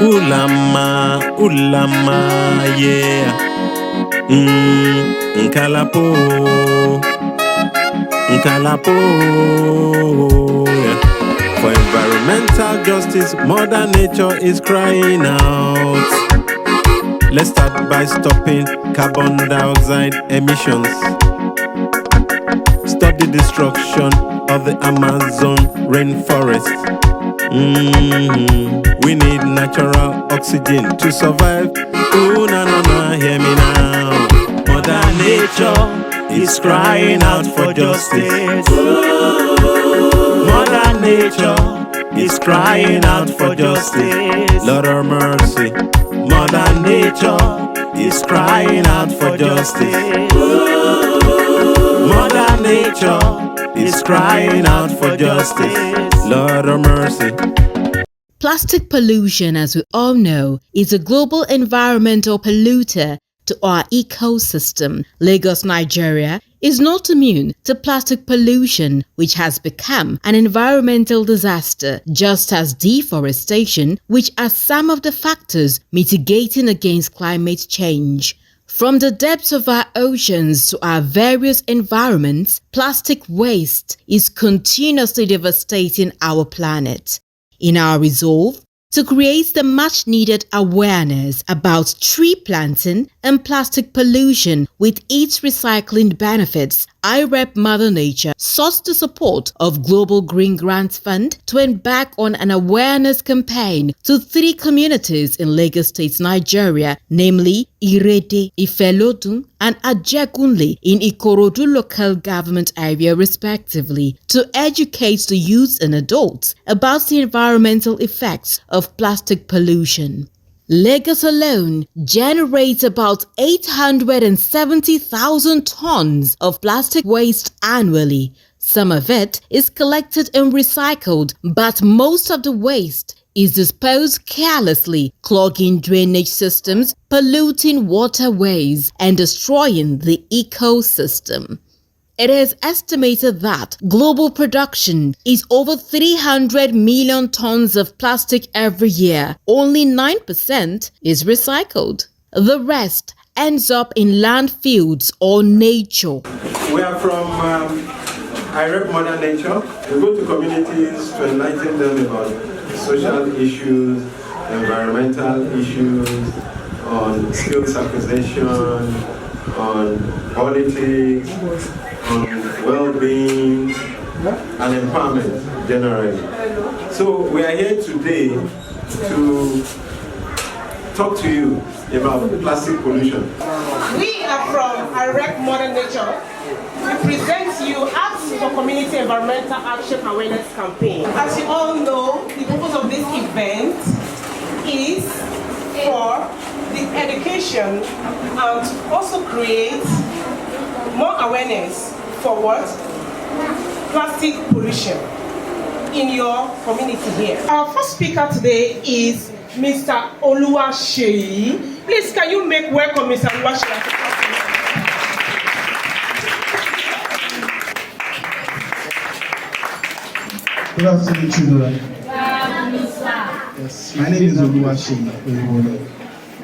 Ulama, yeah. Nkalapo, yeah. For environmental justice, Mother Nature is crying out. Let's start by stopping carbon dioxide emissions. Stop the destruction of the Amazon rainforest. We need natural oxygen to survive. Ooh, na, hear me now. Mother Nature is crying out for justice. Mother Nature is crying out for justice. Lord of mercy. Mother Nature is crying out for justice. Mother Nature is crying out for justice. Lord of mercy. Plastic pollution, as we all know, is a global environmental polluter to our ecosystem. Lagos, Nigeria, is not immune to plastic pollution, which has become an environmental disaster, just as deforestation, which are some of the factors mitigating against climate change. From the depths of our oceans to our various environments, plastic waste is continuously devastating our planet. In our resolve to create the much-needed awareness about tree planting and plastic pollution with its recycling benefits, I Rep Mother Nature sought the support of Global Greengrants Fund to embark on an awareness campaign to 3 communities in Lagos State, Nigeria, namely Irede Ifelodun and Ajegunle in Ikorodu local government area respectively, to educate the youth and adults about the environmental effects of plastic pollution. Lagos alone generates about 870,000 tons of plastic waste annually. Some of it is collected and recycled, but most of the waste is disposed carelessly, clogging drainage systems, polluting waterways, and destroying the ecosystem. It is estimated that global production is over 300 million tons of plastic every year. Only 9% is recycled. The rest ends up in landfills or nature. We are from I Rep Mother Nature. We go to communities to enlighten them about social issues, environmental issues, on skills acquisition, on politics, on well-being and empowerment generally. So we are here today to talk to you about plastic pollution. We are from Irede Mother Nature. We present you Acts for Community Environmental Action Awareness Campaign. As you all know, the purpose of this event is for the education and to also create more awareness for what? Plastic pollution in your community here. Our first speaker today is Mr. Oluwaseyi. Please, can you make welcome Mr. Oluwaseyi? Good afternoon, children. Yes, my name is Oluwaseyi,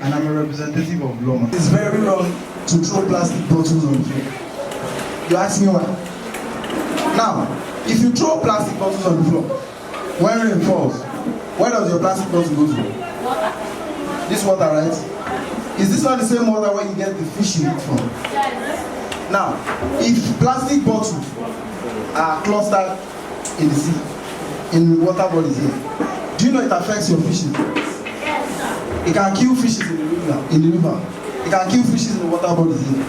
and I'm a representative of Loma. It's very wrong to throw plastic bottles on the floor. You ask me why? Now, if you throw plastic bottles on the floor, when rain falls, where does your plastic bottle go to? Water. This water, right? Is this not the same water where you get the fish you eat from? Yes. Now, if plastic bottles are clustered in the sea, in water bodies here, do you know it affects your fishes? Yes, sir. It can kill fishes in the river. It can kill fishes in the water bodies here.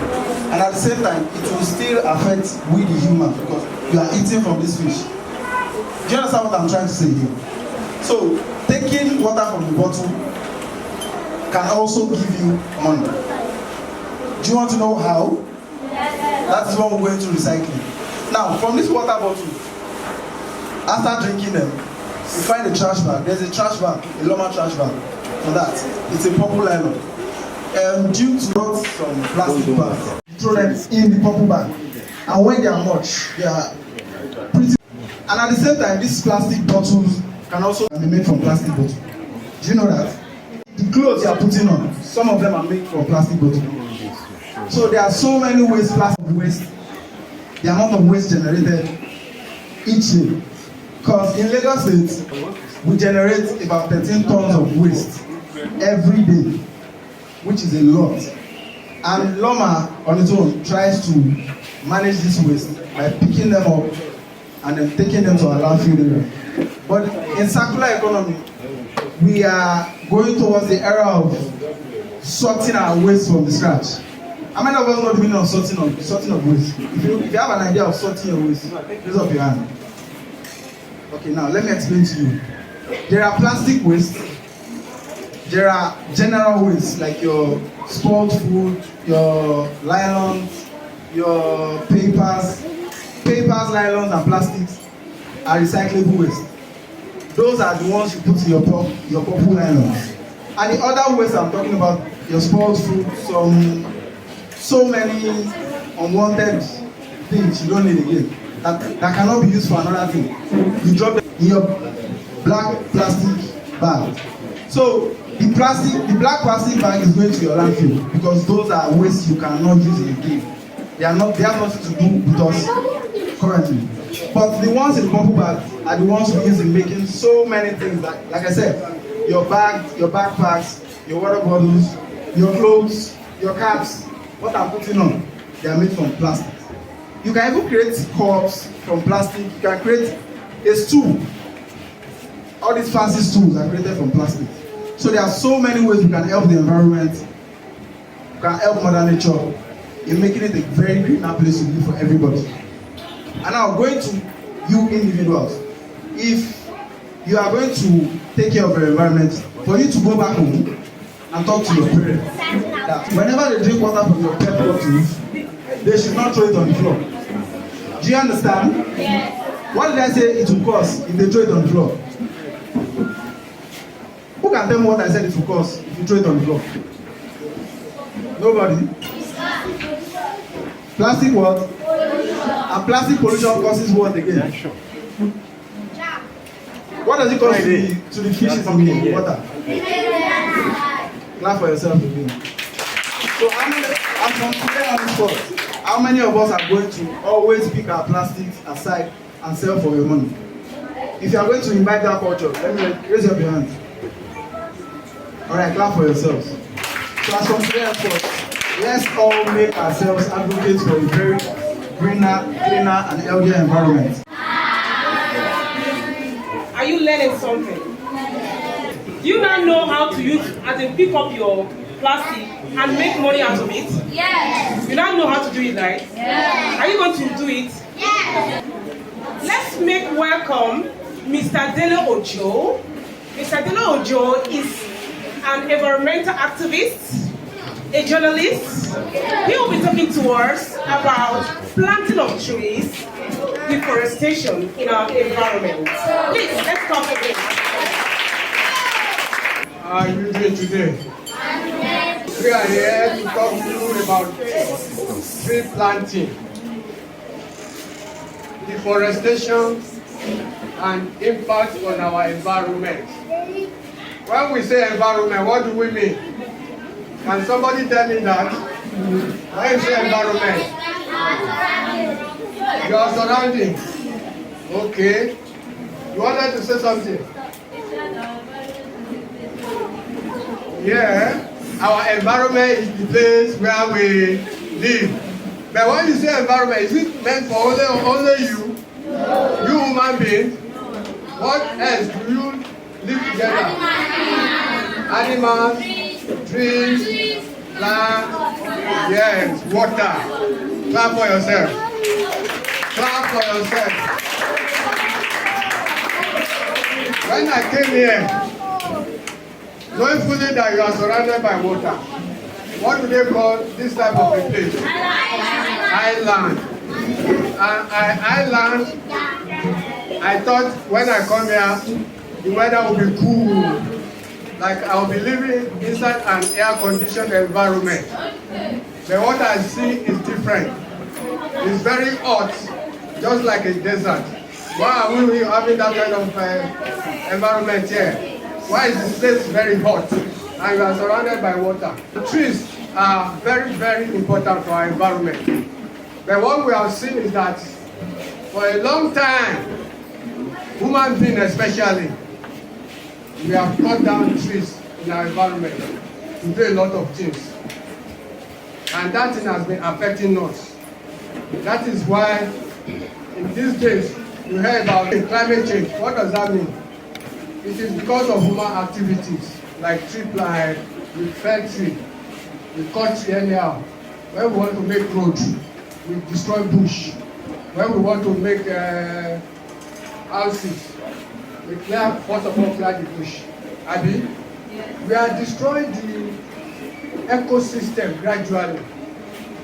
And at the same time, it will still affect we the humans because you are eating from this fish. Do you understand what I'm trying to say here? So, taking water from the bottle can also give you money. Do you want to know how? Yes. That is what we're going to recycling. Now, from this water bottle, after drinking them, you find a trash bag. There's a trash bag, a Loma trash bag for that. It's a purple nylon. Due to some plastic bags, throw them in the purple bag. And when they are much, they are pretty. And at the same time, these plastic bottles can also be made from plastic bottles. Do you know that? the clothes you are putting on, some of them are made from plastic bottles. So there are so many ways, plastic waste, the amount of waste generated each year. Because in Lagos State, we generate about 13 tons of waste every day, which is a lot. And Loma, on its own, tries to manage this waste by picking them up and then taking them to our landfill area. But in circular economy, we are going towards the era of sorting our waste from the scratch. How many of us know the meaning of sorting of waste? If you have an idea of sorting your waste, raise up your hand. Okay, now let me explain to you. There are plastic waste. There are general waste like your spoiled food, your nylons, your papers, nylons, and plastics are recyclable waste. Those are the ones you put in your purple nylons. And the other waste I'm talking about, your spoiled food, so many unwanted things you don't need again that cannot be used for another thing. You drop them in your black plastic bag. So the black plastic bag is going to your landfill because those are wastes you cannot use again. They have nothing to do with us currently. But the ones in the purple bag are the ones we use in making so many things. Like I said, your bag, your backpacks, your water bottles, your clothes, your caps. What I'm putting on, they are made from plastic. You can even create cups from plastic. You can create a stool. All these fancy stools are created from plastic. So there are so many ways we can help the environment, we can help Mother Nature in making it a very greener place to live for everybody. And now going to you individuals, if you are going to take care of your environment, for you to go back home and talk to your parents that whenever they drink water from your pet bottles, they should not throw it on the floor. Do you understand? Yes. What did I say it will cost if they throw it on the floor? Who can tell me what I said it will cost if you throw it on the floor? Nobody? Plastic what? And plastic pollution causes what again? What does it cost to the fishes in the water? Clap for yourself again. So how many of us are going to always pick our plastics aside and sell for your money? If you are going to invite that culture, let me raise up your hand. Alright, clap for yourselves. So as from today henceforth, let's all make ourselves advocates for a very greener, cleaner, and healthier environment. Are you learning something? Do you now know how to use, as in pick up your plastic and make money out of it? Yes. You now know how to do it, right? Yes. Are you going to do it? Yes. Let's make welcome Mr. Dele Ojo. Mr. Dele Ojo is an environmental activist, a journalist. He will be talking to us about planting of trees, deforestation in our environment. Please, let's talk again. How are you doing today? We are here to talk to you about tree planting, deforestation, and impact on our environment. When we say environment, what do we mean? Can somebody tell me that? When you say environment, your surrounding. Okay. You wanted to say something? Yeah. Our environment is the place where we live. But when you say environment, is it meant for only you? You human being? What else do you live together? Animals, trees, plants, yes, water. Clap for yourself. Clap for yourself. When I came here, knowing fully that you are surrounded by water, what do they call this type of a place? Island. And island, I thought when I come here, the weather will be cool. Like I'll be living inside an air-conditioned environment. But what I see is different. It's very hot, just like a desert. Why are we having that kind of environment here? Why is the place very hot? and you are surrounded by water. Trees are very, very important for our environment. But what we have seen is that for a long time, human beings especially, we have cut down trees in our environment to do a lot of things. And that thing has been affecting us. That is why in these days you hear about climate change. What does that mean? It is because of human activities like tree plant, we fell tree, we cut tree anyhow. When we want to make roads, we destroy bush. When we want to make houses, we clear, first of all, clear the bush. Abi? We are destroying the ecosystem gradually.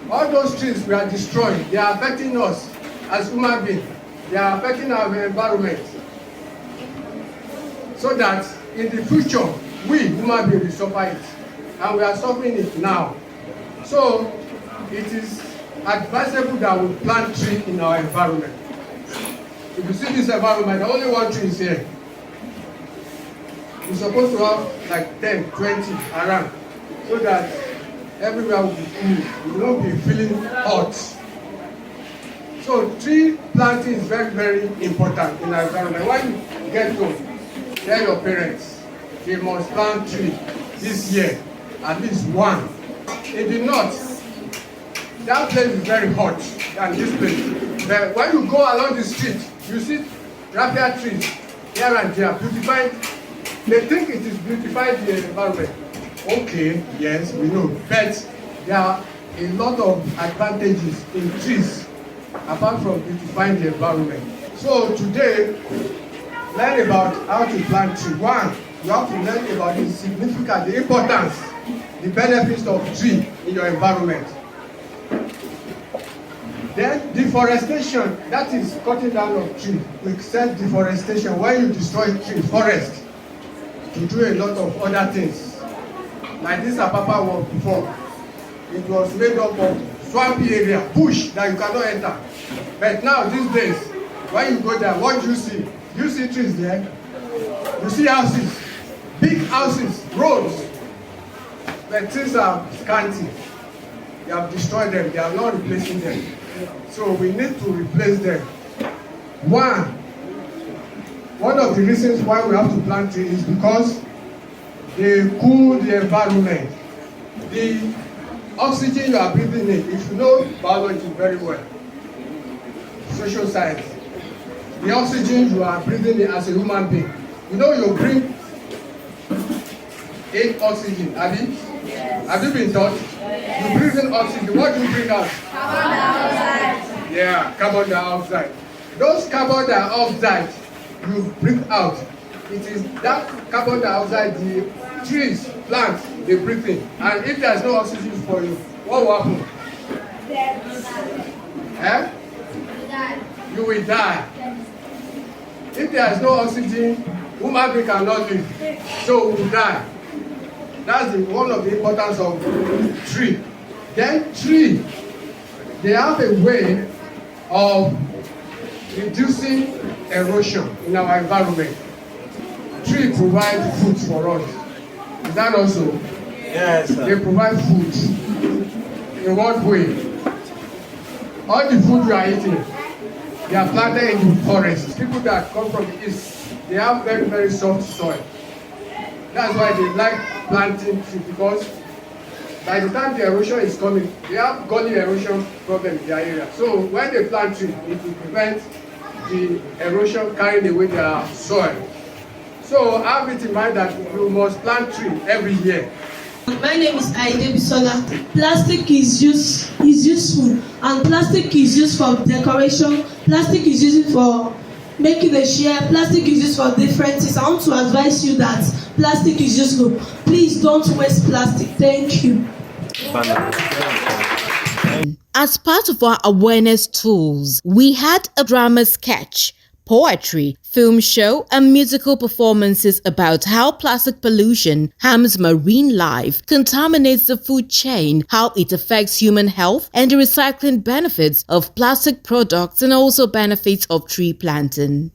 All those trees we are destroying, they are affecting us as human beings. They are affecting our environment. So that in the future, we human beings will suffer it. And we are suffering it now. So it is advisable that we plant trees in our environment. If you see this environment, the only one tree is here. We're supposed to have like 10, 20 around, so that everywhere will be cool. We won't be feeling hot. So tree planting is very, very important in our environment. When you get home, tell your parents they must plant tree this year, at least one. In the north, that place is very hot than this place. But when you go along the street, you see raffia trees here and there, beautifying. They think it is beautifying the environment. Okay, yes, we know. But there are a lot of advantages in trees apart from beautifying the environment. So today, learn about how to plant trees. One, you have to learn about the significance, the importance, the benefits of tree in your environment. Then deforestation, that is cutting down of trees. We said deforestation, when you destroy tree, forest, to do a lot of other things. Like this Apapa was before. It was made up of swampy area, bush that you cannot enter. But now these days, when you go there, what do you see? You see trees there. You see houses, big houses, roads. But things are scanty. They have destroyed them. They are not replacing them. So we need to replace them. One of the reasons why we have to plant trees is because they cool the environment. The oxygen you are breathing in, if you know biology very well, social science, the oxygen you are breathing in as a human being, you know you bring in oxygen, have you? Yes. Have you been taught? Yes. You breathe in oxygen, what do you bring out? Carbon dioxide. Yeah, carbon dioxide. Those carbon dioxide you breathe out, it is that carbon dioxide the trees, plants, they breathe in. And if there's no oxygen for you, what will happen? You will die. If there is no oxygen, human being cannot live. So we will die. That's one of the importance of tree. Then tree, they have a way of reducing erosion in our environment. Tree provide food for us. Is that also? Yes, sir. They provide food. In what way? All the food we are eating, they are planted in the forest. People that come from the east, they have very, very soft soil. That's why they like planting tree, because by the time the erosion is coming, they have gully erosion problem in their area. So when they plant tree, it will prevent the erosion carrying away their soil. So have it in mind that you must plant tree every year. My name is Irede Ifelodun. Plastic is useful, and plastic is used for decoration. Plastic is used for making a chair. Plastic is used for different things. I want to advise you that plastic is useful. Please don't waste plastic. Thank you. As part of our awareness tools, we had a drama sketch, poetry, film show, and musical performances about how plastic pollution harms marine life, contaminates the food chain, how it affects human health, and the recycling benefits of plastic products, and also benefits of tree planting.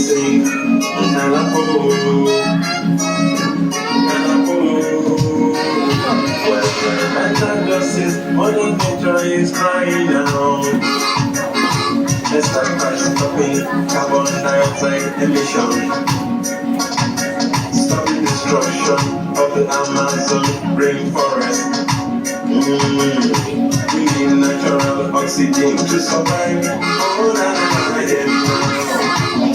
sing. Well, environmental justice, Mother Nature is crying out. Let's start by stopping carbon dioxide emission. Stop the destruction of the Amazon rainforest. We need natural oxygen to survive.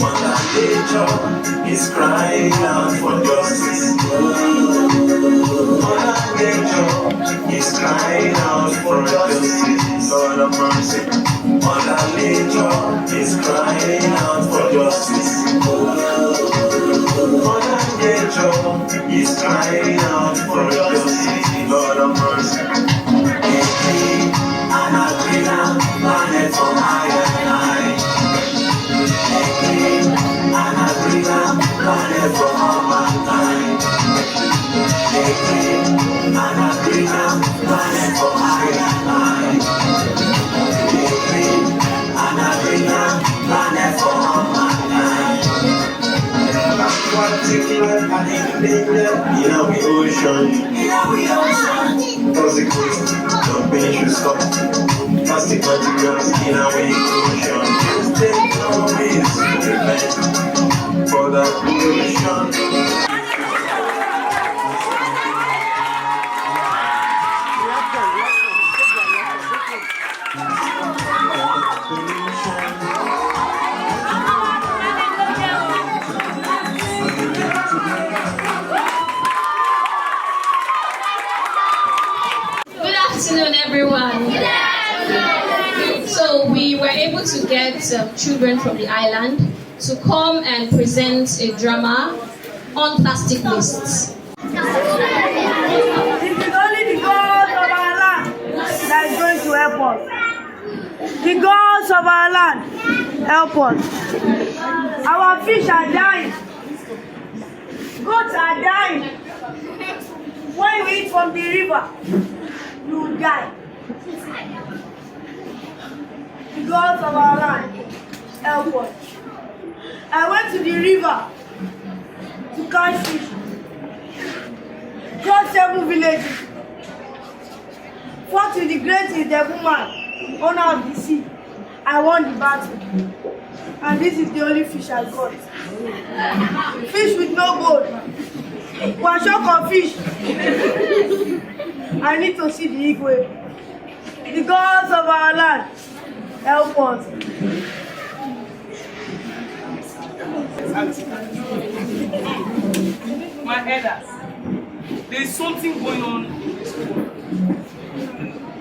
Mother Nature is crying out for justice. Mother Nature is crying out for justice. Lord of mercy. Mother Nature is crying out for justice. Mother Nature is crying out for justice. Lord of mercy. And a greener planet for I and I. And a greener planet for all mankind. And a greener planet for I and I. And a greener planet for all mankind. Aquatic life and endangered in our ocean. Toxic waste dumping should stop. Plastic materials in our ocean. Take no ways to prevent further pollution. Good afternoon, everyone. So we were able to get children from the island to come and present a drama on plastic wastes. It is only the gods of our land that is going to help us. The gods of our land help us. Our fish are dying. Goats are dying. When we eat from the river, you will die. The gods of our land help us. I went to the river to catch fish. Crossed 7 villages. Fought with the great devil man, owner of the sea. I won the battle. And this is the only fish I got. Fish with no gold. One shock of fish. I need to see the Igwe. The gods of our land help us. My elders, there is something going on in this world.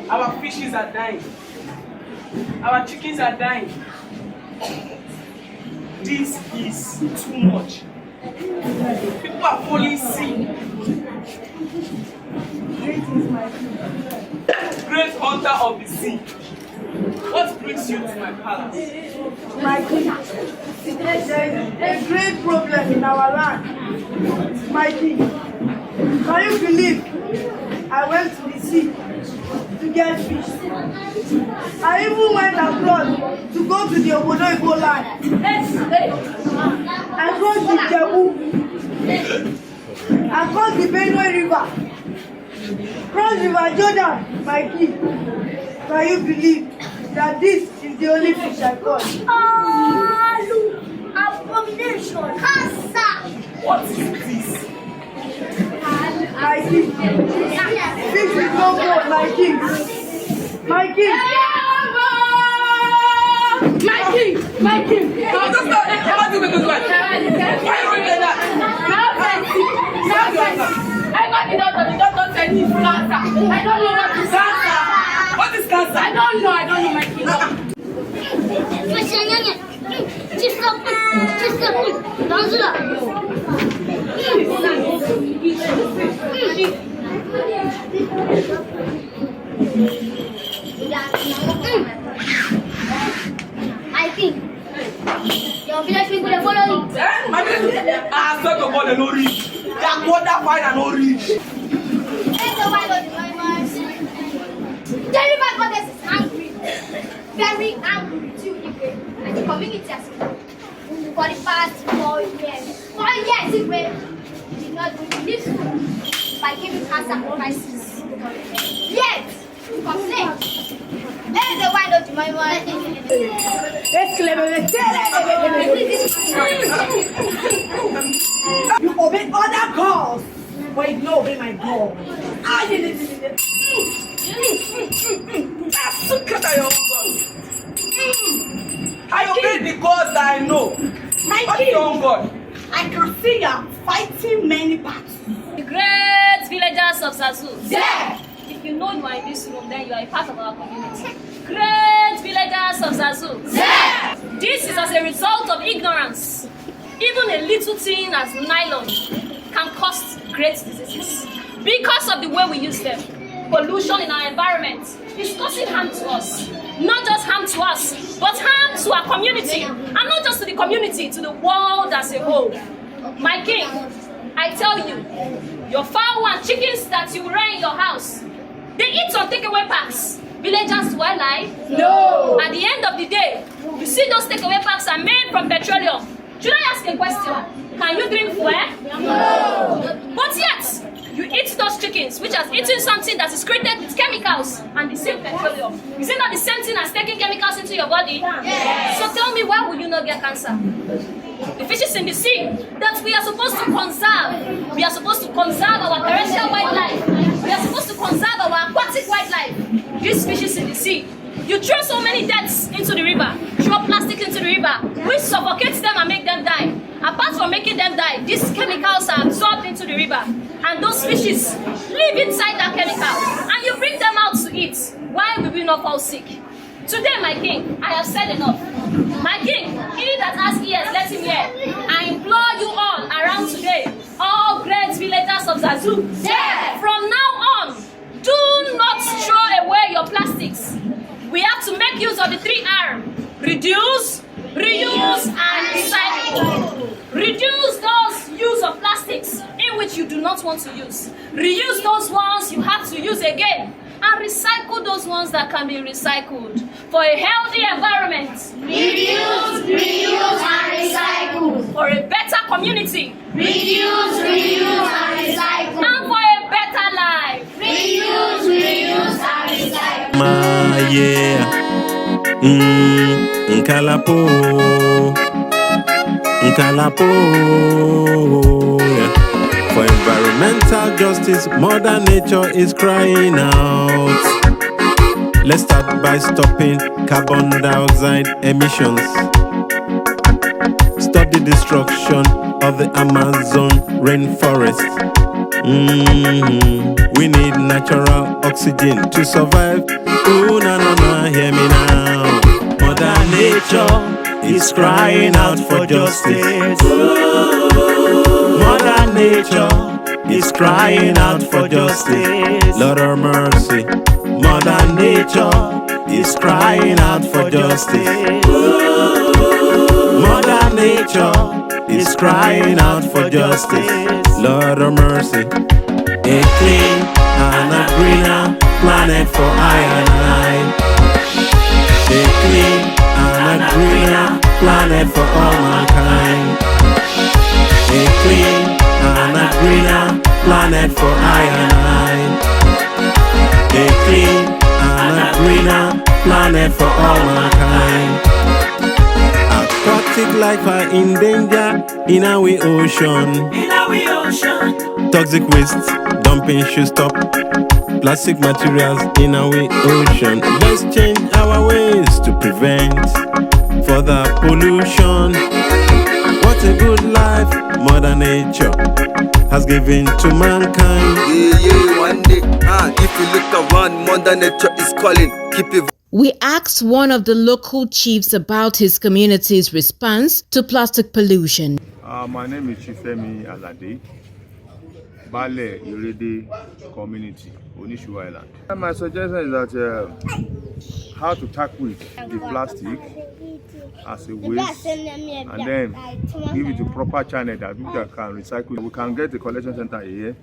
Our fishes are dying. Our chickens are dying. This is too much. People are falling sick. Great hunter of the sea. What brings you to my palace? My king, there is a great problem in our land. My king, can you believe I went to the sea to get fish? I even went abroad to go to the Obodo land. I crossed the Jebu. I crossed the Benue River. Crossed River Jordan, my king. Can you believe that this is the only fish I caught? Abomination! Cancer! What is this? My king. Fish with no gold, my king. My king. My king! My king! No, just not. How do you make this work? Why are you doing that? I got the doctor said he's cancer. I don't know what is cancer. What is cancer? I don't know, my king. Чисто, Danzula. I think your village people are following. I swear to God, they no reach. That water fire and no reach. The river goddess is angry, very angry with you, and the community has for the past lives as sacrifices. Yet, complain. Let the wine of my wife. You obey other gods, but you don't obey my God. I obey the gods that I know. What's your own God? I can see you are fighting many battles. The great villagers of Zazu. Yeah. If you know you are in this room, then you are a part of our community. Great villagers of Zazu. Yeah. This is as a result of ignorance. Even a little thing as nylon can cause great diseases because of the way we use them. Pollution in our environment is causing harm to us. Not just harm to us, but harm to our community. And not just to the community, to the world as a whole. My king, I tell you, your fowl and chickens that you rear in your house, they eat on takeaway packs. Villagers do I lie? No. At the end of the day, you see those takeaway packs are made from petroleum. Should I ask a question? Can you drink fuel? No. But yet, you eat those chickens, which has eaten something that is created with chemicals and the same petroleum. Is it not the same thing as taking chemicals into your body? Yes. So tell me, why will you not get cancer? The fishes in the sea that we are supposed to conserve. We are supposed to conserve our terrestrial wildlife. We are supposed to conserve our aquatic wildlife. These fishes in the sea, you throw so many deaths into the river, throw plastic into the river, which suffocates them and make them die. Apart from making them die, these chemicals are absorbed into the river, and those fishes live inside that chemical, and you bring them out to eat. Why will we not fall sick? Today, my king, I have said enough. My king, he that has ears, let him hear. I implore you all around today, all great villagers of Zazu, Yeah. from now on, do not throw away your plastics. We have to make use of the 3R. Reduce, reuse, and recycle. Reduce those use of plastics in which you do not want to use. Reuse those ones you have to use again. And recycle those ones that can be recycled for a healthy environment. Reduce, reuse, and recycle. For a better community. Reduce, reuse, and recycle. And for a better life. Reuse, reuse, and recycle. Nkalapo, yeah. For environmental justice, Mother Nature is crying out. Let's start by stopping carbon dioxide emissions. Stop the destruction of the Amazon rainforest. We need natural oxygen to survive. Ooh, na na na, hear me now. Mother Nature is crying out for justice. Mother Nature is crying out for justice. Lord of mercy. Mother Nature is crying out for justice. Mother Nature is crying out for justice. Lord of mercy. A clean and a greener planet for I and I. A clean and a greener planet for all mankind. A clean and a greener planet for I and I. A clean and a greener planet for all mankind. Aquatic life are in danger in our ocean. Toxic waste dumping should stop. Plastic materials in our ocean. Let's change our ways to prevent further pollution. What a good life Mother Nature has given to mankind. Yeah, one day, if you look around, Mother Nature is calling. Keep it. We asked one of the local chiefs about his community's response to plastic pollution. My name is Chief Alade, Bale Irede community, Onishu Island. And my suggestion is that how to tackle the plastic as a waste and then give it a proper channel that people can recycle. We can get a collection center here,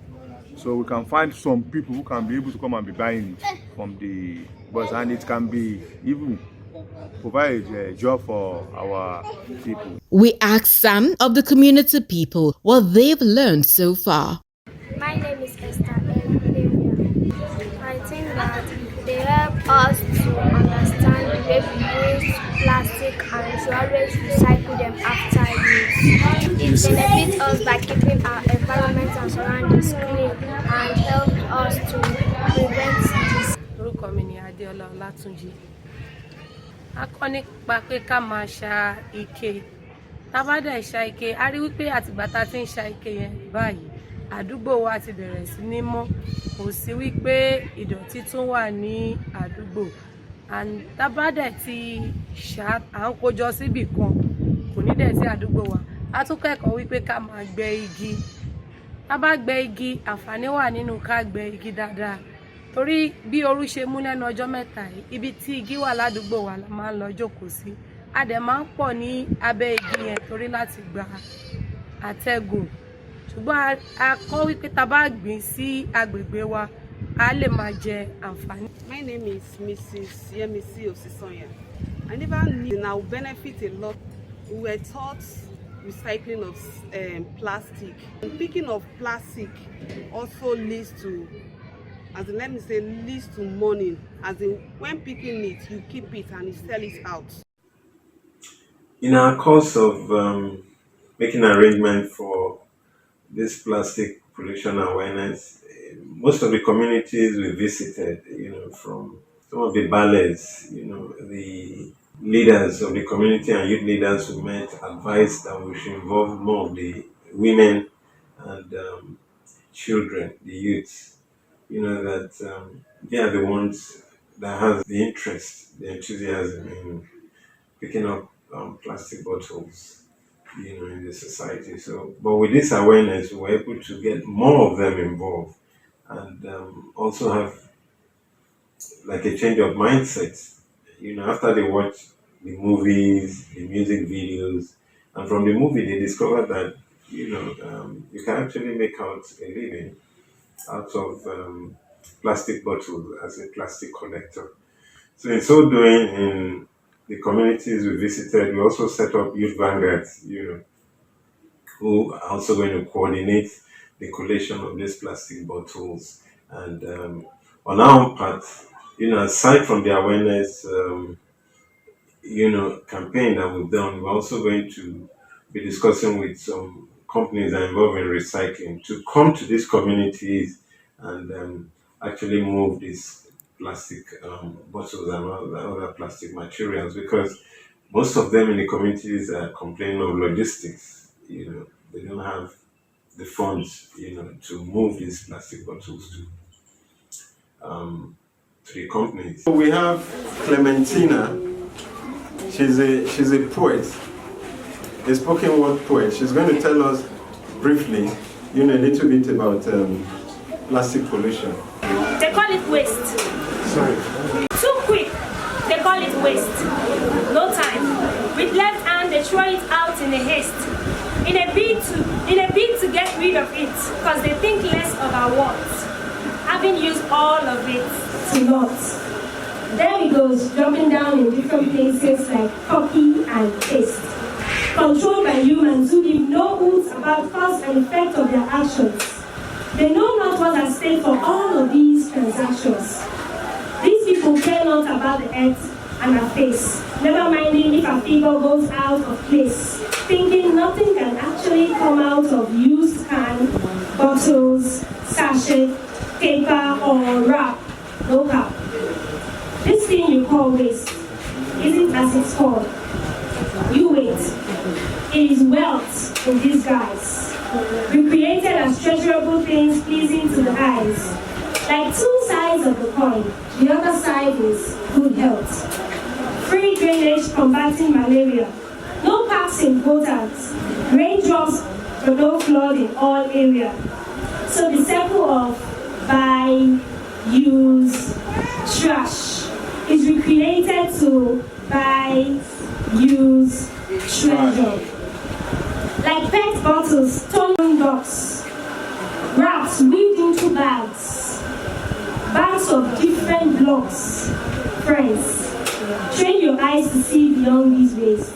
so we can find some people who can be able to come and be buying it from the bus, and it can be even provide a job for our people. We asked some of the community people what they've learned so far. My name is Esther. always recycle them after use. It benefits us by keeping our environment and surroundings clean and helps us to prevent disease. Orúkọ mi ni Adéọlá Ọlátúnjí. A kọ́ nípa pé ká máa ṣa ike. Tá bá dẹ̀ ṣa ike, a rí wípé àtìgbà tá ti ń ṣa ike yẹn báyìí, àdúgbò wa ti bẹ̀rẹ̀ sí ní mọ́. Kò sí wípé ìdọ̀tí tún wà ní àdúgbò. And tá bá dẹ̀ ti ṣa à ń kójọ síbì kan, kò ní dẹ̀ sí àdúgbò wa. A tún kẹ́kọ̀ọ́ wípé ká máa gbẹ́ igi. Tá bá gbẹ́ igi, àǹfààní wà nínú ká gbẹ́ igi dáadáa. Torí bí ooru ṣe mú lẹ́nu ọjọ́ mẹ́ta yìí, ibi tí igi wà ládùúgbò wa la máa ń lọ jókòó sí. A dẹ̀ máa ń pọ̀ ní abẹ́ igi yẹn torí láti gba àtẹ́gùn. Ṣùgbọ́n a kọ́ wípé tá bá gbìn sí agbègbè wa, a lè máa jẹ àǹfààní. My name is Mrs. Yemisi Osisonya. I never knew and I will benefit a lot. We were taught recycling of plastic. And picking of plastic also leads to, as in, let me say, leads to money. As in, when picking it, you keep it and you sell it out. In our course of making arrangement for this plastic pollution awareness, most of the communities we visited, from some of the ballets, the leaders of the community and youth leaders who met advised that we should involve more of the women and children, the youths, that they are the ones that have the interest, the enthusiasm in picking up plastic bottles, in the society. So, but with this awareness, we were able to get more of them involved and also have like a change of mindset. After they watch the movies, the music videos, and from the movie they discovered that you can actually make out a living out of plastic bottles as a plastic collector. So in so doing, in the communities we visited, we also set up youth vanguards, who are also going to coordinate the collation of these plastic bottles. And on our part, aside from the awareness, campaign that we've done, we're also going to be discussing with some companies that are involved in recycling to come to these communities and actually move these plastic bottles and other plastic materials, because most of them in the communities are complaining of logistics. They don't have the funds, to move these plastic bottles to the companies. So we have Clementina. She's a poet, a spoken word poet. She's going to tell us briefly, a little bit about plastic pollution. They call it waste. Sorry. Too quick. They call it waste. No time. With left hand, they throw it out in a haste. In a bid to get rid of it, because they think less of our worth, having used all of it to naught. There he goes, jumping down in different places like coffee and taste. Controlled by humans who give no hoots about cause and effect of their actions. They know not what at stake for all of these transactions. These people care not about the earth and our face, never minding if a figure goes out of place, thinking nothing can actually come out of used can, bottles, sachet, paper, or wrap. No cap. This thing you call waste isn't as it's called. You wait. It is wealth in disguise, recreated as treasurable things pleasing to the eyes. Like two sides of the coin, the other side is good health. Free drainage combating malaria. No packs in quotas. Raindrops but no flood in all area. So the cycle of buy, use, trash is recreated to buy, use, treasure. Like pet bottles, stolen box, wraps weaved into bags, bags of different blocks. Friends, train your eyes to see beyond these ways.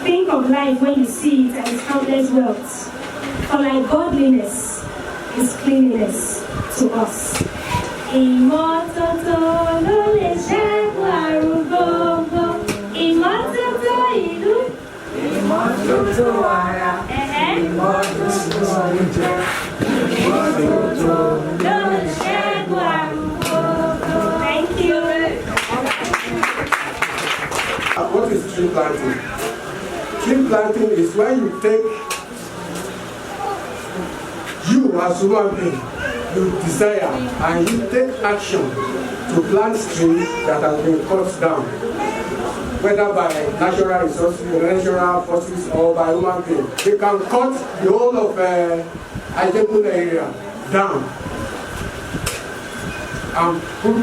Think of life when you see it as countless wealth. For like godliness is cleanliness to us. Ìmọ́tótó ló lè ṣẹ́gun àrùn gbogbo. Ìmọ́tótó Thank you. What is tree planting? Tree planting is when you take, you as human being, you desire and you take action to plant trees that have been cut down, whether by natural resources, natural forces, or by human being. They can cut the whole of Ajegunle area down and put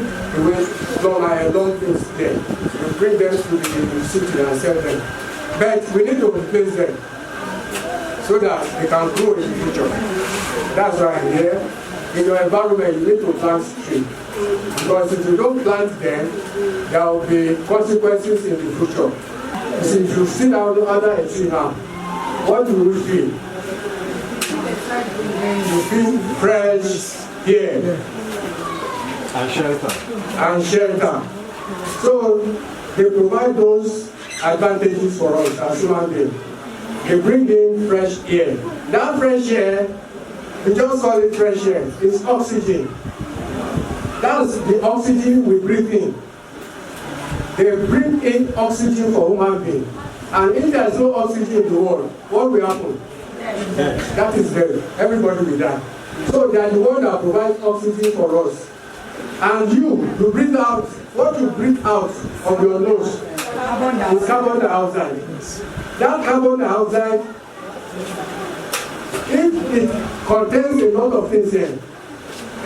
away long things there. You bring them to the city and sell them. But we need to replace them so that they can grow in the future. That's why I'm here. In your environment, you need to plant trees. Because if you don't plant them, there will be consequences in the future. You see, if you sit down under a tree now, what do we feel? You feel fresh air. And shelter. And shelter. So they provide those advantages for us as human beings. They bring in fresh air. That fresh air, we just call it fresh air. It's oxygen. That's the oxygen we breathe in. They bring in oxygen for human beings. And if there's no oxygen in the world, what will happen? That is death. Everybody will die. So they are the one that provides oxygen for us. And you breathe out, what you breathe out of your nose is carbon dioxide. That carbon dioxide, if it contains a lot of things here,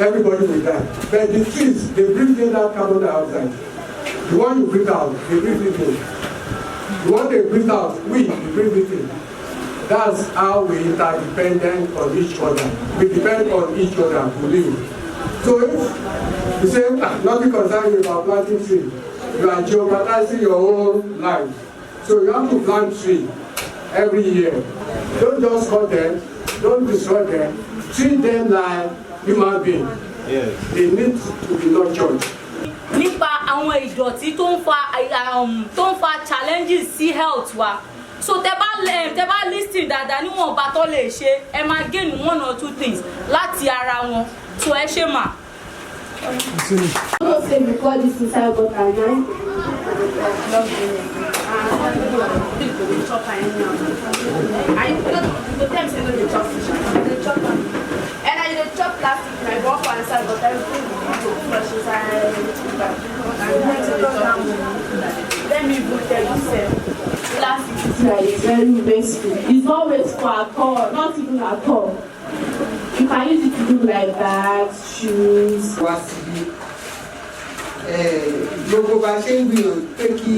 everybody will die. But the trees, they breathe in that carbon dioxide. The one you breathe out, they breathe it in. The one they breathe out, we breathe it in. That's how we interdependent on each other. We depend on each other to live. So if you say, nothing concerns you about planting trees, you are jeopardizing your own life. So you have to plant trees every year. Don't just cut them, don't destroy them, treat them like human beings. Yes. They need to be nurtured. Nípa àwọn ìdọ̀tí tó ń fa challenges sí health wa. So tẹ́ bá listing dáadáa níwọ̀n bá tó lè ṣe, ẹ máa gain 1 or 2 things láti ara wọn. So ẹ ṣe mà. Don't say before this inside got a nine. And I did chop plastic, my walk on inside, but everything fresh inside. Let me put plastic is It's very wasteful. It's not wasteful at all, not even at all. You can use it to do like bags, shoes. Gbogbo bá ṣe ń gbìyànjú pé kí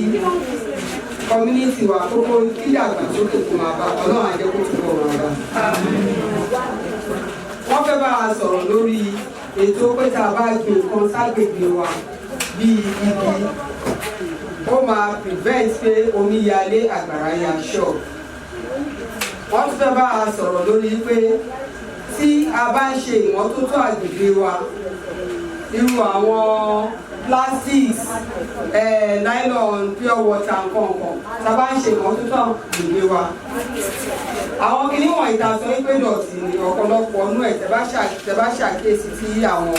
community wa kókó kí ìdàgbàsókè kó máa bá Ọlọ́run á jẹ́ kó túbọ̀ máa bá. Wọ́n fẹ́ bá a sọ̀rọ̀ lórí ètò pé tá a bá gbin nǹkan ságbègbè wa bíi igi, ó máa prevent pé omíyalé àgbàrá ya ṣọ́ọ̀. Wọ́n tún fẹ́ bá a sọ̀rọ̀ lórí pé tí a bá ń ṣe ìmọ́tótó àgbègbè wa, irú àwọn plastics, nylon, pure water nǹkan tá a bá ń ṣe ìmọ́tótó àgbègbè wa. Àwọn kìíní wọ̀nyí ta sọ pé dọ̀tí ni ọ̀pọ̀lọpọ̀ ọ̀nú ẹ̀ tẹ́ bá ṣàkíyèsí tí àwọn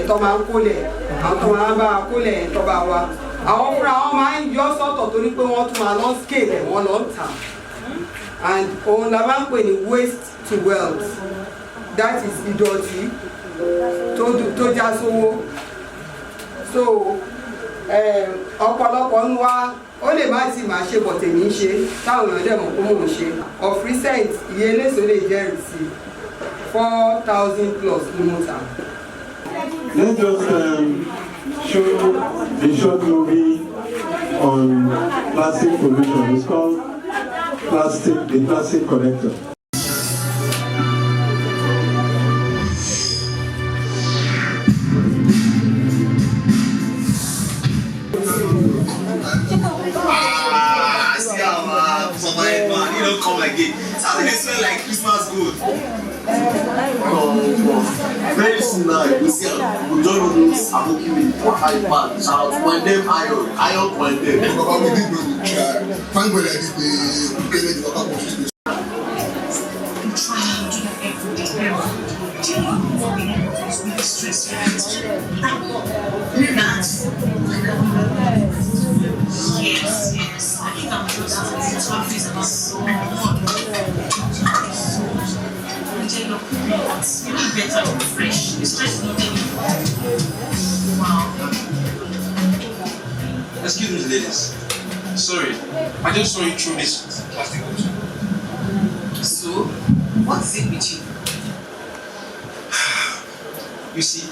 tó máa ń kólẹ̀, àwọn tó máa ń bá kólẹ̀ tó bá wa. Àwọn fúnra wọn máa ń yọ sọ́tọ̀ torí pé wọ́n tún máa lọ scale ẹ̀ wọ́n lọ ń tà. And òun la máa ń pè ní waste to wealth. That is ìdọ̀tí tó já sówó. So ọ̀pọ̀lọpọ̀ ń wá ó lè má ti máa ṣe bọ̀ tèmi ń ṣe táwọn èèyàn dẹ̀ mọ̀ pé mò ń ṣe. Of recent iye eléso lè jẹ́rìí sí 4,000 plus ní mo tà. Let's just show a short movie on plastic pollution. It's called The Plastic Collector. See how man, you don't come like it. How do they smell like Christmas good? Very soon now, you see, we don't use Abokimi for iPad. Shout out, when them iron when them. We did what we tried. Thank God I did the beginning of our country. We try to do that every day. Do you know what we have to do with stress? Relax. Yes. I think I'm just about so much better, fresh. The stress is not anymore. Wow. Excuse me, ladies. Sorry, I just saw you through this plastic bottle. So, what is it with you? You see,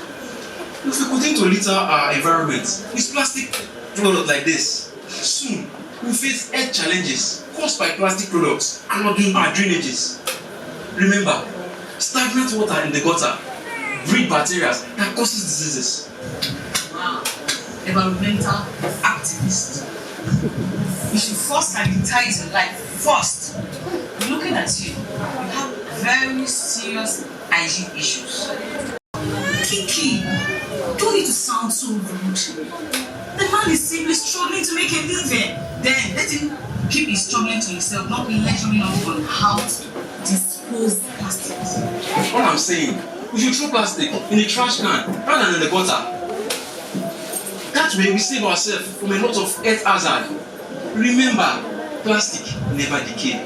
if we continue to litter our environment with plastic products like this, soon we'll face health challenges caused by plastic products and not doing our drainages. Remember, stagnant water in the gutter breed bacteria that causes diseases. Wow, environmental activist. You should first sanitize your life first. Looking at you, you have very serious hygiene issues. Kiki, don't need to sound so rude. The man is simply struggling to make a living. Then let him keep his struggling to himself, not be lecturing us on how to dispose plastics. What I'm saying, we should throw plastic in the trash can rather than in the gutter. That way we save ourselves from a lot of health hazard. Remember, plastic never decay.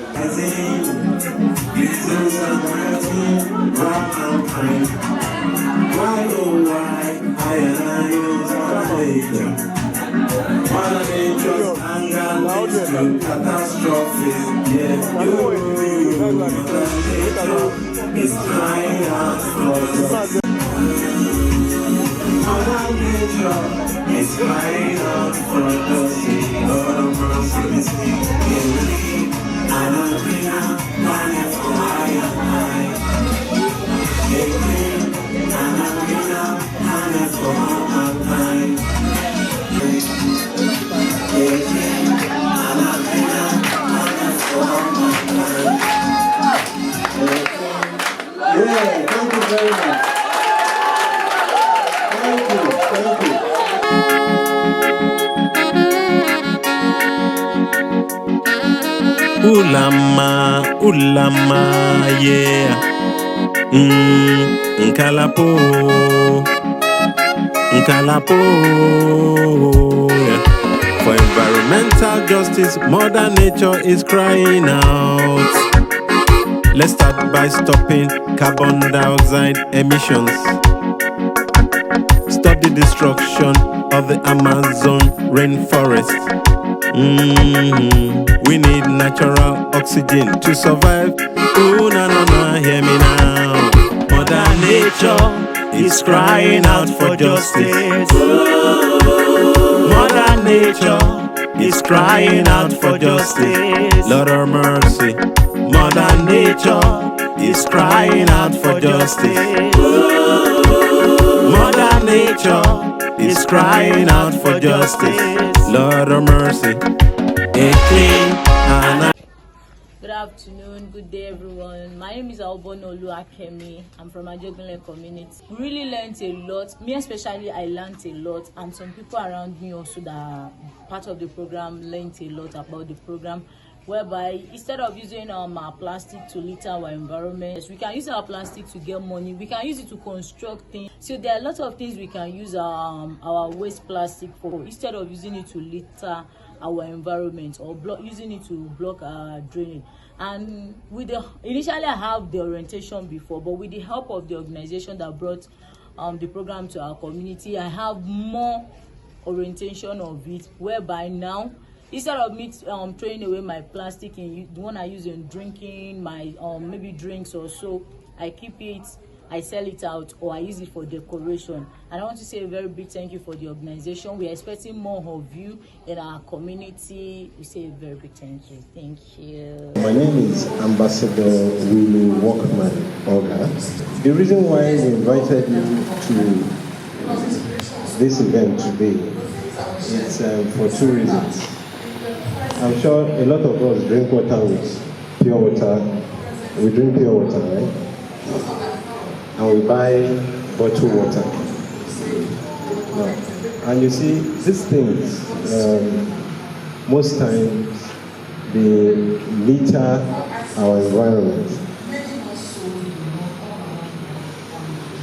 It's crying out for mercy, Lord of mercy, and I'm clean out, running for higher. And I'm clean out, running for mankind. And I'm clean out, running for mankind. Yeah, thank you very much. Thank you. Ulama, yeah. Nkalapo, yeah. For environmental justice, Mother Nature is crying out. Let's start by stopping carbon dioxide emissions. Stop the destruction of the Amazon rainforest. We need natural oxygen to survive. Ooh, na, hear me now. Mother Nature is crying out for justice. Mother Nature is crying out for justice. Lord of mercy. Mother Nature is crying out for justice. Mother Nature is crying out for justice. Lord of mercy. Good afternoon, good day everyone. My name is Albono Oluakemi. I'm from Ajegunle community. We really learned a lot. Me especially, I learned a lot, and some people around me also that are part of the program learned a lot about the program. Whereby instead of using our plastic to litter our environment, we can use our plastic to get money. We can use it to construct things. So there are a lot of things we can use our waste plastic for, instead of using it to litter our environment or using it to block our drainage. And initially I have the orientation before, but with the help of the organization that brought the program to our community, I have more orientation of it, whereby now, instead of me throwing away my plastic in the one I use in drinking, my maybe drinks or so, I keep it, I sell it out, or I use it for decoration. And I want to say a very big thank you for the organization. We are expecting more of you in our community. We say a very big thank you. Thank you. My name is Ambassador Willie Walkman Oga. The reason why we invited you to this event today is for two reasons. I'm sure a lot of us drink water with pure water. We drink pure water, right? and we buy bottled water. And you see, these things, most times, they litter our environment.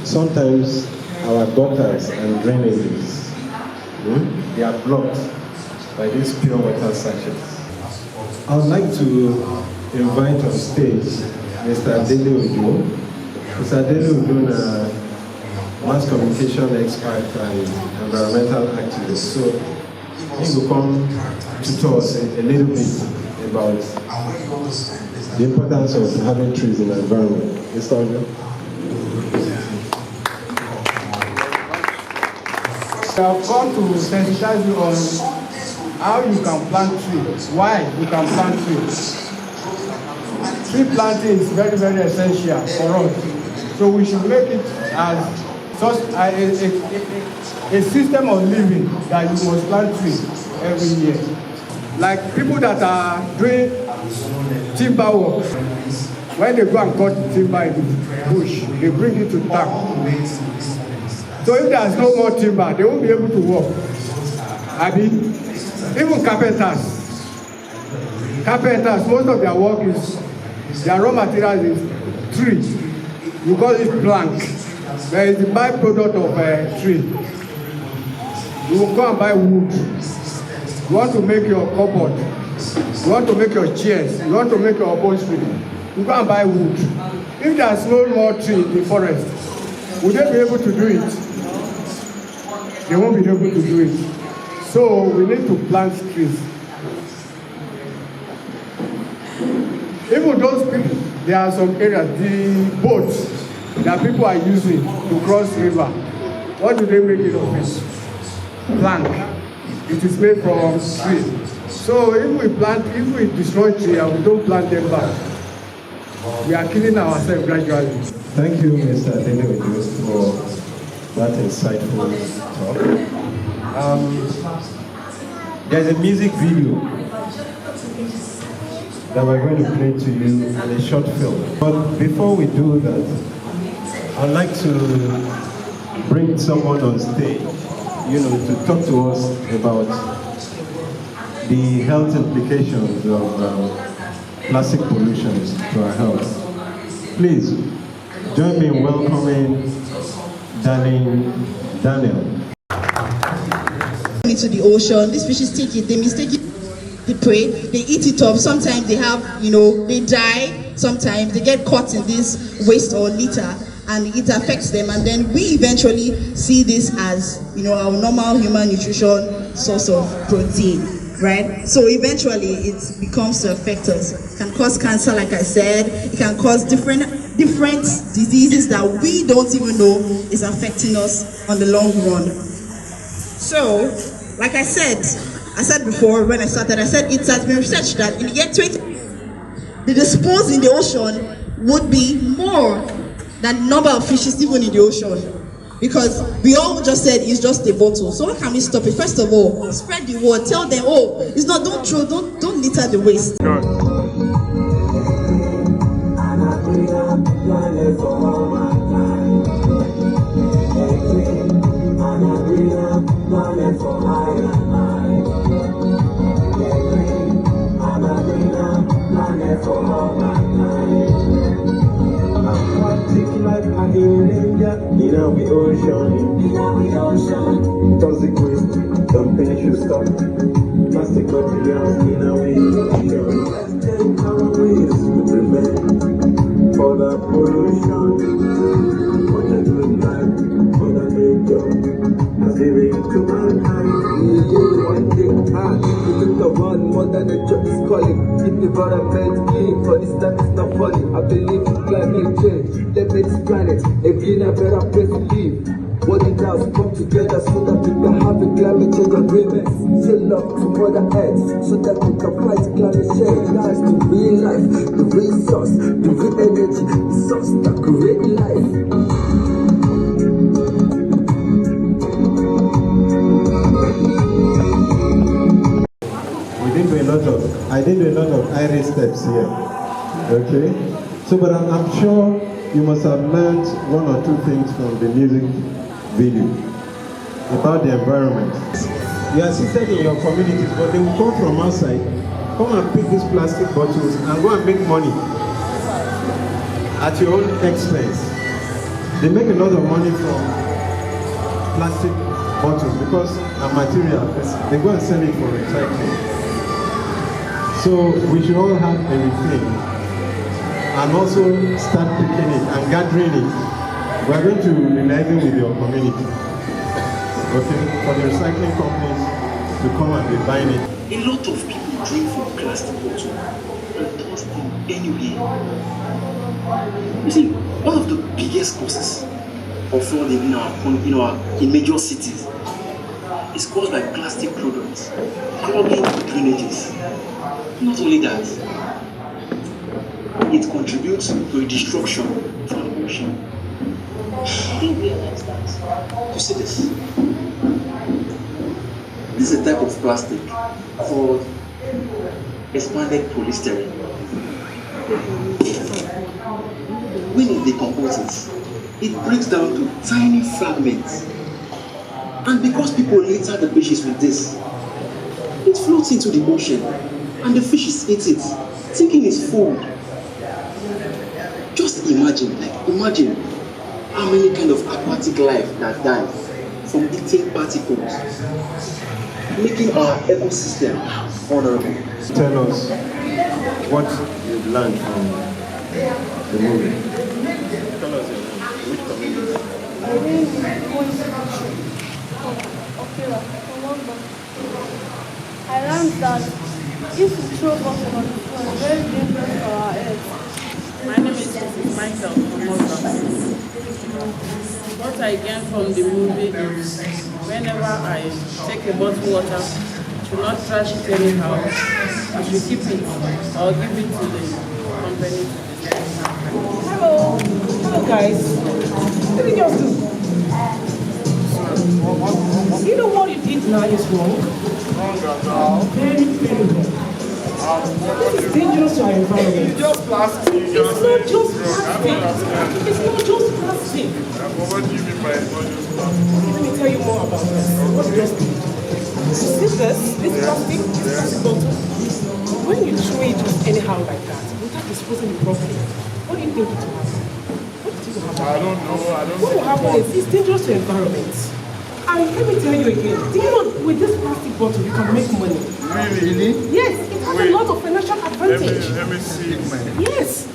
Sometimes our gutters and drainages, they are blocked by these pure water sachets. I would like to invite on stage Mr. Irede Ifelodun. Mr. Irede Ifelodun, mass communication expert and environmental activist. So he will come to tell us a little bit about the importance of having trees in the environment. Mr. Ifelodun. I have come to sensitize you on how you can plant trees, why you can plant trees. Tree planting is very, very essential for us. So we should make it as such a system of living that you must plant trees every year. Like people that are doing timber work, when they go and cut the timber in the bush, they bring it to town. So if there's no more timber, they won't be able to work. I mean, even carpenters, most of their work is, their raw material is tree. You call it plank. There is the byproduct of a tree. You will go and buy wood. You want to make your cupboard. You want to make your chairs. You want to make your upholstery. You go and buy wood. If there's no more tree in the forest, would they be able to do it? They won't be able to do it. So we need to plant trees. Even those people, there are some areas, the boats that people are using to cross the river. What do they make it of? Plank. It is made from tree. So if we destroy trees and we don't plant them back, we are killing ourselves gradually. Thank you, Mr. Irede Ifelodun, for that insightful talk. There's a music video that we're going to play to you in a short film. But before we do that, I'd like to bring someone on stage, to talk to us about the health implications of plastic pollution to our health. Please, join me in welcoming Daniel. Into the ocean, these fishes take it, they mistake it, they prey, they eat it up. Sometimes they have, they die. Sometimes they get caught in this waste or litter, and it affects them. And then we eventually see this as, our normal human nutrition source of protein, right? So eventually it becomes to affect us. It can cause cancer, like I said. It can cause different diseases that we don't even know is affecting us on the long run. So, like I said before when I started, I said it has been researched that in the year 20, the disposed in the ocean would be more than the number of fishes even in the ocean. Because we all just said it's just a bottle. So how can we stop it? First of all, spread the word. Tell them, it's not, don't litter the waste. In our ocean, toxic waste, dumping should stop. Plastic materials in our ocean. Let's take our ways to prevent further pollution. What a good life, what a great job. As giving to mankind. One thing, if you look around, Mother Nature is calling. Keep the environment clean, for this time it's not funny. I believe in climate change. Let me this planet a greener, better place to live. What it does, come together so that we can have a climate change agreement. Show love to Mother Earth so that we can fight climate change. Life, the real life, the resource, the real energy, the source that create life. I did a lot of Irish steps here. Okay? So, but I'm sure you must have learned one or two things from the music video about the environment. You are seated in your communities, but they will come from outside, come and pick these plastic bottles and go and make money at your own expense. They make a lot of money from plastic bottles because a material, they go and sell it for recycling. So we should all have a rethink and also start picking it and gathering it. We are going to be liaising with your community, okay, for the recycling companies to come and be buying it. A lot of people drink from plastic bottles and toss them anywhere. You see, one of the biggest causes of flooding in major cities is caused by plastic products clogging drainages. Not only that, it contributes to the destruction of the ocean. Do you realize that? You see this? This is a type of plastic called expanded polystyrene. When it decomposes, it breaks down to tiny fragments. And because people litter the beaches with this, it floats into the ocean and the fishes eat it, thinking it's food. Just imagine how many kind of aquatic life that die from eating particles, making our ecosystem vulnerable. Tell us what you've learned from the movie. Tell us which community. I learned that if we throw bottles on the floor, it's very dangerous for our health. My name is Mrs. Michael from Moscow. What I gained from the movie is whenever I take a bottle of water, I should not trash it anyhow. I should keep it or give it to the company. Hello. Hello guys. What did you just do? You know what you did now is wrong? Very, very wrong. This is dangerous to our environment. It's just plastic. It's not just plastic. It's not just plastic. What do you mean by it's not just plastic? Let me tell you more about this. What you just did. You see this plastic bottle? When you throw it just anyhow like that, without disposing it properly, what do you think it will happen? What do you think will happen? I don't know. What will happen is it's dangerous to the environment. And let me tell you again, do you know with this plastic bottle you can make money? Really? Yes, it has a lot of financial advantage. Let me see, man. Yes.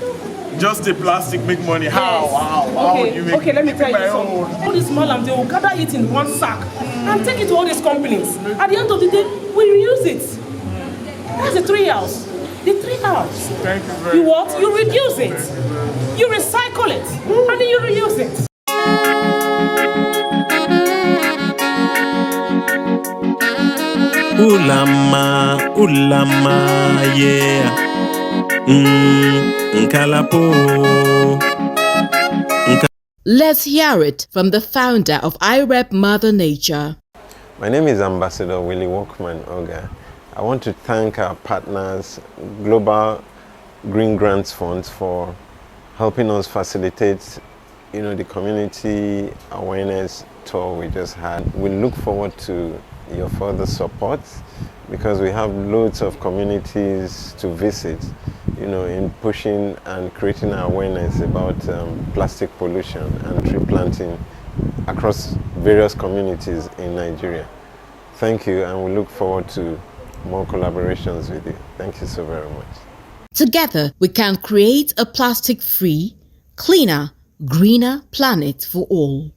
Just a plastic make money. How? Yes. How would you make Okay, let me tell you something. something. All these malams, they will gather it in one sack and take it to all these companies. At the end of the day, we reuse it. That's the 3 hours. The 3 hours. Thank you very much. You what? You reduce it. You recycle it. And then you reuse it. Ulama, yeah. Nkalapo. Let's hear it from the founder of IREP Mother Nature. My name is Ambassador Willie Walkman Oga. I want to thank our partners, Global Greengrants Fund, for helping us facilitate, the community awareness tour we just had. We look forward to your further support because we have loads of communities to visit, in pushing and creating awareness about plastic pollution and tree planting across various communities in Nigeria. Thank you, and we look forward to more collaborations with you. Thank you so very much. Together, we can create a plastic-free, cleaner, greener planet for all.